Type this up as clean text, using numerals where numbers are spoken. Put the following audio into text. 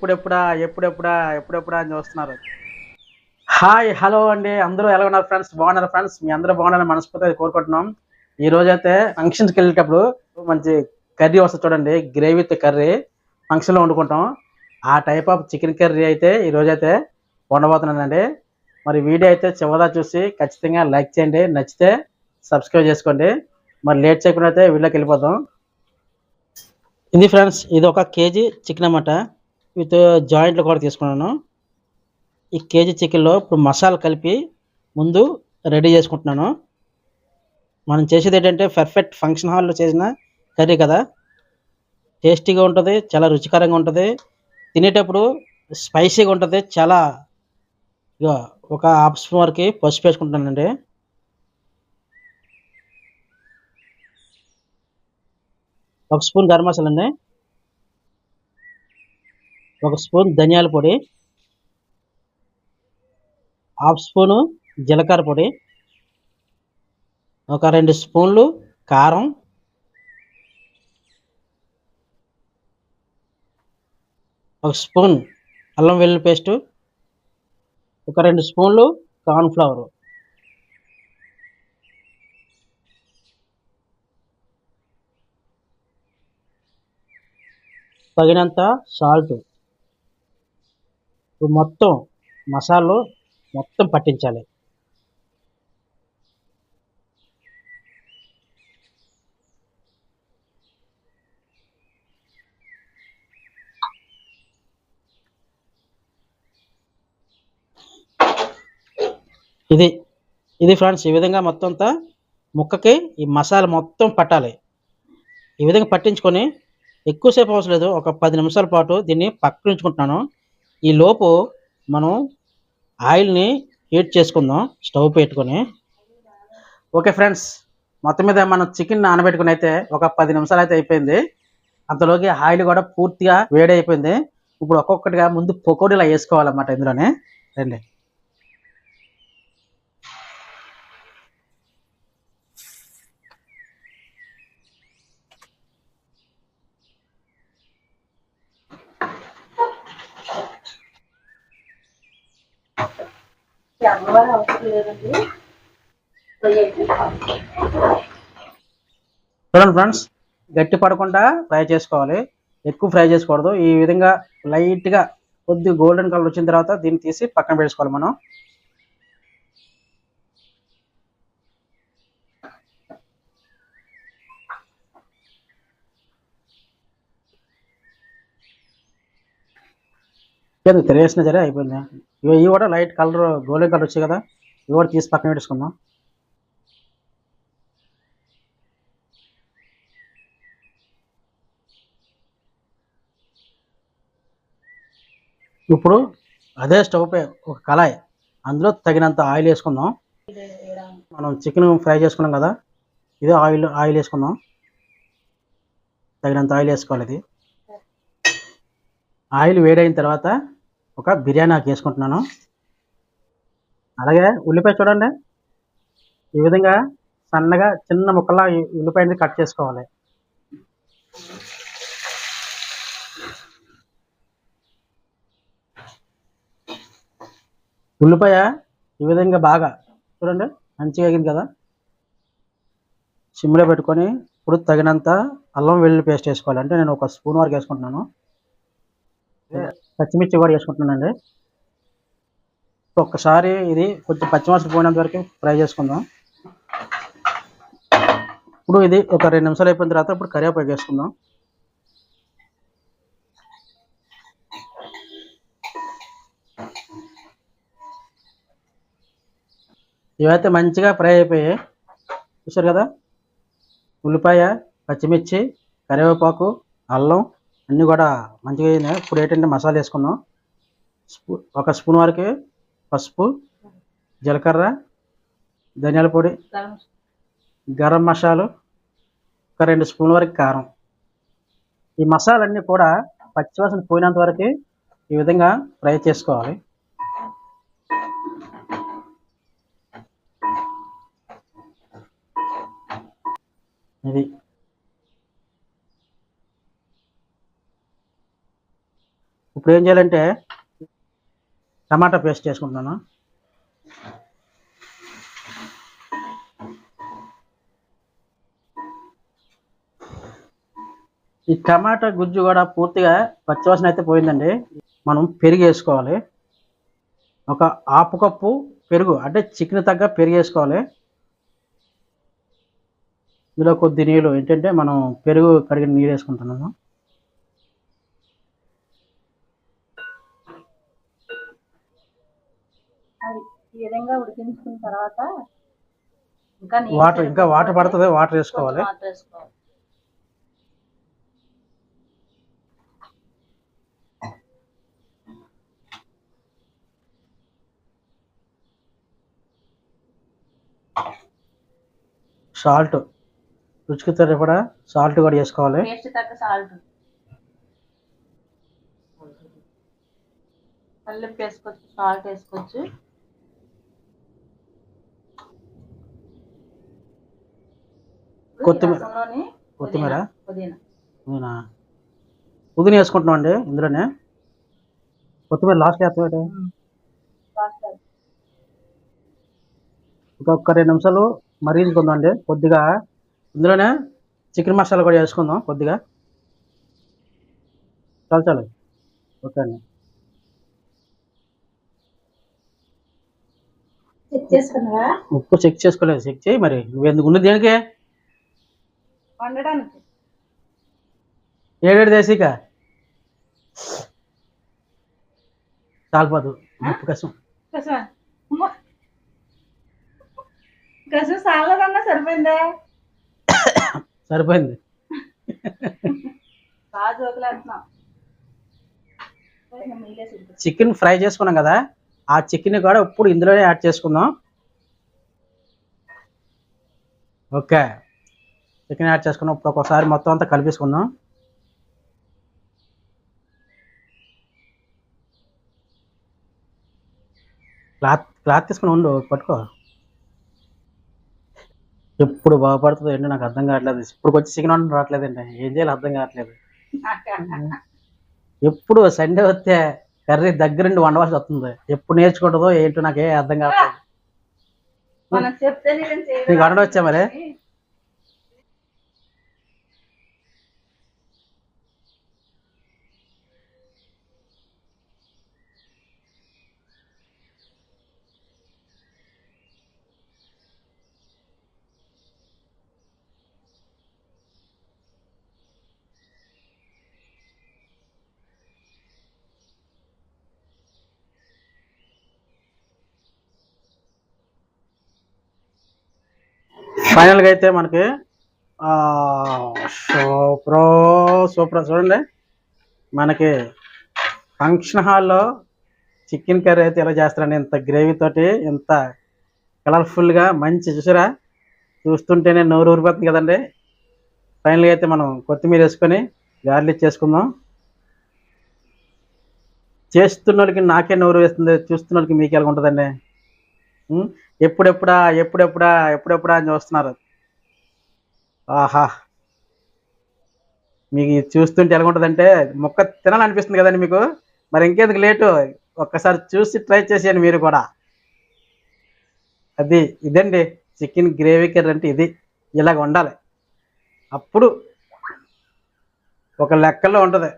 ఎప్పుడెప్పుడా ఎప్పుడెప్పుడా ఎప్పుడెప్పుడా అని చూస్తున్నారు. హాయ్ హలో అండి, అందరూ ఎలా ఉన్నారు ఫ్రెండ్స్? బాగున్నారు ఫ్రెండ్స్? మీ అందరూ బాగున్నారని మనస్ఫూర్తిగా కోరుకుంటున్నాం. ఈ రోజైతే ఫంక్షన్స్కి వెళ్ళేటప్పుడు మంచి కర్రీ వస్తుంది చూడండి, గ్రేవీ విత్ కర్రీ ఫంక్షన్లో వండుకుంటాం. ఆ టైప్ ఆఫ్ చికెన్ కర్రీ అయితే ఈ రోజైతే వండబోతున్నానండి. మరి వీడియో అయితే చివరిదా చూసి ఖచ్చితంగా లైక్ చేయండి, నచ్చితే సబ్స్క్రైబ్ చేసుకోండి. మరి లేట్ చేయకుండా అయితే వీడియోకి వెళ్ళిపోదాం. ఇది ఫ్రెండ్స్, ఇది 1 కేజీ చికెన్ అన్నమాట. విత్ జాయింట్లు కూడా తీసుకున్నాను. ఈ కేజీ చికెన్లో ఇప్పుడు మసాలా కలిపి ముందు రెడీ చేసుకుంటున్నాను. మనం చేసేది ఏంటంటే పర్ఫెక్ట్ ఫంక్షన్ హాల్లో చేసిన కర్రీ కదా, టేస్టీగా ఉంటుంది, చాలా రుచికరంగా ఉంటుంది, తినేటప్పుడు స్పైసీగా ఉంటుంది. చాలా ఇగో ఒక హాఫ్ స్పూన్ వరకు పసుపు వేసుకుంటున్నానండి. ఒక స్పూన్ గరం మసాలా అండి, ఒక స్పూన్ ధనియాల పొడి, హాఫ్ స్పూను జీలకర్ర పొడి, ఒక 2 స్పూన్లు కారం, ఒక స్పూన్ అల్లం వెల్లుల్లి పేస్టు, ఒక 2 స్పూన్లు కార్న్ ఫ్లవర్, తగినంత సాల్ట్. ఇప్పుడు మొత్తం మసాలాలు మొత్తం పట్టించాలి. ఇది ఇది ఫ్రెండ్స్, ఈ విధంగా మొత్తం అంతా ముక్కకి ఈ మసాలా మొత్తం పట్టాలి. ఈ విధంగా పట్టించుకొని ఎక్కువసేపు అవసరం లేదు, ఒక 10 నిమిషాల పాటు దీన్ని పక్కన ఉంచుకుంటున్నాను. ఈ లోపు మనం ఆయిల్ని హీట్ చేసుకుందాం స్టవ్ పెట్టుకొని. ఓకే ఫ్రెండ్స్, మొత్తం మీద మనం చికెన్ నానబెట్టుకుని అయితే ఒక 10 నిమిషాలు అయితే అయిపోయింది. అంతలోకి ఆయిల్ కూడా పూర్తిగా వేడి అయిపోయింది. ఇప్పుడు ఒక్కొక్కటిగా ముందు పకోడీలా వేసుకోవాలన్నమాట ఇందులోనే. రండి. చూడండి ఫ్రెండ్స్, గట్టి పడకుండా ఫ్రై చేసుకోవాలి, ఎక్కువ ఫ్రై చేసుకోకూడదు. ఈ విధంగా లైట్గా కొద్దిగా గోల్డెన్ కలర్ వచ్చిన తర్వాత దీన్ని తీసి పక్కన పెట్టుకోవాలి మనం. తెలియసిన సరే అయిపోయింది. ఇవి కూడా లైట్ కలర్ గోల్డెన్ కలర్ వచ్చాయి కదా, ఇవి కూడా తీసి పక్కన పెట్టుకుందాం. ఇప్పుడు అదే స్టవ్ పై ఒక కళాయి, అందులో తగినంత ఆయిల్ వేసుకుందాం. మనం చికెన్ ఫ్రై చేసుకున్నాం కదా, ఇదే ఆయిల్ వేసుకుందాం. తగినంత ఆయిల్ వేసుకోవాలి. ఇది ఆయిల్ వేడైన తర్వాత ఒక బిర్యానీ ఆకు వేసుకుంటున్నాను. అలాగే ఉల్లిపాయ చూడండి, ఈ విధంగా సన్నగా చిన్న ముక్కలా ఉల్లిపాయని కట్ చేసుకోవాలి. ఉల్లిపాయ ఈ విధంగా బాగా చూడండి మంచిగా వేగింది కదా. సిమ్లో పెట్టుకొని ఇప్పుడు తగినంత అల్లం వెల్లుల్లి పేస్ట్ వేసుకోవాలి. అంటే నేను ఒక స్పూన్ వరకు వేసుకుంటున్నాను. పచ్చిమిర్చి కూడా వేసుకుంటున్నానండి. ఒక్కసారి ఇది కొంచెం పచ్చివాసన పోయినంత వరకు ఫ్రై చేసుకుందాం. ఇప్పుడు ఇది ఒక 2 నిమిషాలు అయిపోయిన తర్వాత ఇప్పుడు కరివేపాకు వేసుకుందాం. ఇవైతే మంచిగా ఫ్రై అయిపోయాయి, చూసారు కదా. ఉల్లిపాయ, పచ్చిమిర్చి, కరివేపాకు, అల్లం అన్నీ కూడా మంచిగా అయినాయి. ఇప్పుడు ఏంటంటే మసాలా వేసుకుందాం. ఒక స్పూన్ వరకు పసుపు, జీలకర్ర, ధనియాల పొడి, గరం మసాలా, ఒక 2 స్పూన్ల వరకు కారం. ఈ మసాలన్నీ కూడా పచ్చివాసన పోయినంత వరకు ఈ విధంగా ఫ్రై చేసుకోవాలి. ఇది ఇప్పుడు ఏం చేయాలంటే టమాటా పేస్ట్ చేసుకుంటున్నాను. ఈ టమాటా గుజ్జు కూడా పూర్తిగా పచ్చివాసన అయితే పోయిందండి. మనం పెరుగు వేసుకోవాలి. ఒక హాఫ్ కప్పు పెరుగు, అంటే చికెన్ తగ్గ పెరుగు వేసుకోవాలి. ఇందులో కొద్ది నీళ్ళు, ఏంటంటే మనం పెరుగు కడిగిన నీళ్ళు వేసుకుంటున్నాము. ఈ విధంగా ఉడికించుకున్న తర్వాత ఇంకా వాటర్ పడుతుంది, వాటర్ వేసుకోవాలి. సాల్ట్, రుచికి సరిపడా సాల్ట్ కూడా వేసుకోవాలి. టేస్ట్ తగ్గ సాల్ట్, కల్లుప్పు వేసుకోవచ్చు, సాల్ట్ వేసుకోవచ్చు. కొత్తిమీర పుదీనా వేసుకుంటున్నాం అండి. ఇందులోనే కొత్తిమీర లాస్ట్ వేస్తామండి. ఇంకొక 2 నిమిషాలు మరిగించుకుందాం అండి. కొద్దిగా ఇందులోనే చికెన్ మసాలా కూడా వేసుకుందాం కొద్దిగా. చాలు ఓకే అండి. ఉప్పు చెక్ చేసుకోలేదు. చెక్ చేయి. మరి నువ్వు ఎందుకు ఉన్నది దేనికే? వండడానికి. ఏడేడు దేశీక చాలిపోదు. ఉప్పు కసం సాలదన్నా సరిపోయిందా? సరిపోయింది. చికెన్ ఫ్రై చేసుకున్నాం కదా, ఆ చికెన్ కూడా ఇప్పుడు ఇందులోనే యాడ్ చేసుకుందాం. ఓకే, చికెన్ యాడ్ చేసుకున్నాం. ఇప్పుడు ఒకసారి మొత్తం అంతా కలిపేసుకుందాం. క్లాత్ తీసుకుని ఉండు, పట్టుకో. ఎప్పుడు బాగుపడుతుందో ఏంటో నాకు అర్థం కావట్లేదు. ఇప్పుడు వచ్చి చికెన్ వండడం రావట్లేదండి. ఏం చేయాలి అర్థం కావట్లేదు. ఎప్పుడు సండే వస్తే కర్రీ దగ్గరుండి వండవలసి వస్తుంది. ఎప్పుడు నేర్చుకుంటుందో ఏంటో నాకే అర్థం కావట్లేదు. నీకు వండడం వచ్చా మరి? ఫైనల్గా అయితే మనకి సూపర్ చూడండి. మనకి ఫంక్షన్ హాల్లో చికెన్ కర్రీ అయితే ఎలా చేస్తారండి, ఇంత గ్రేవీ తోటి, ఇంత కలర్ఫుల్గా మంచి. చూసారా, చూస్తుంటేనే నోరు ఊరిపోతుంది కదండి. ఫైనల్గా అయితే మనం కొత్తిమీర వేసుకొని గార్లిక్ చేసుకుందాం. చేస్తున్న వాళ్ళకి నాకే నోరు వేస్తుంది, చూస్తున్న వాళ్ళకి మీకు ఎలా ఉంటుందండి? ఎప్పుడెప్పుడా అని చూస్తున్నారు. ఆహా, మీకు చూస్తుంటే ఎలా ఉంటుందంటే మొక్క తినాలనిపిస్తుంది కదండి మీకు. మరి ఇంకెందుకు లేటు, ఒక్కసారి చూసి ట్రై చేసేయండి మీరు కూడా. ఇదండి చికెన్ గ్రేవీ కర్రీ అంటే ఇది. ఇలాగ ఉండాలి, అప్పుడు ఒక లెక్కల్లో ఉంటుంది.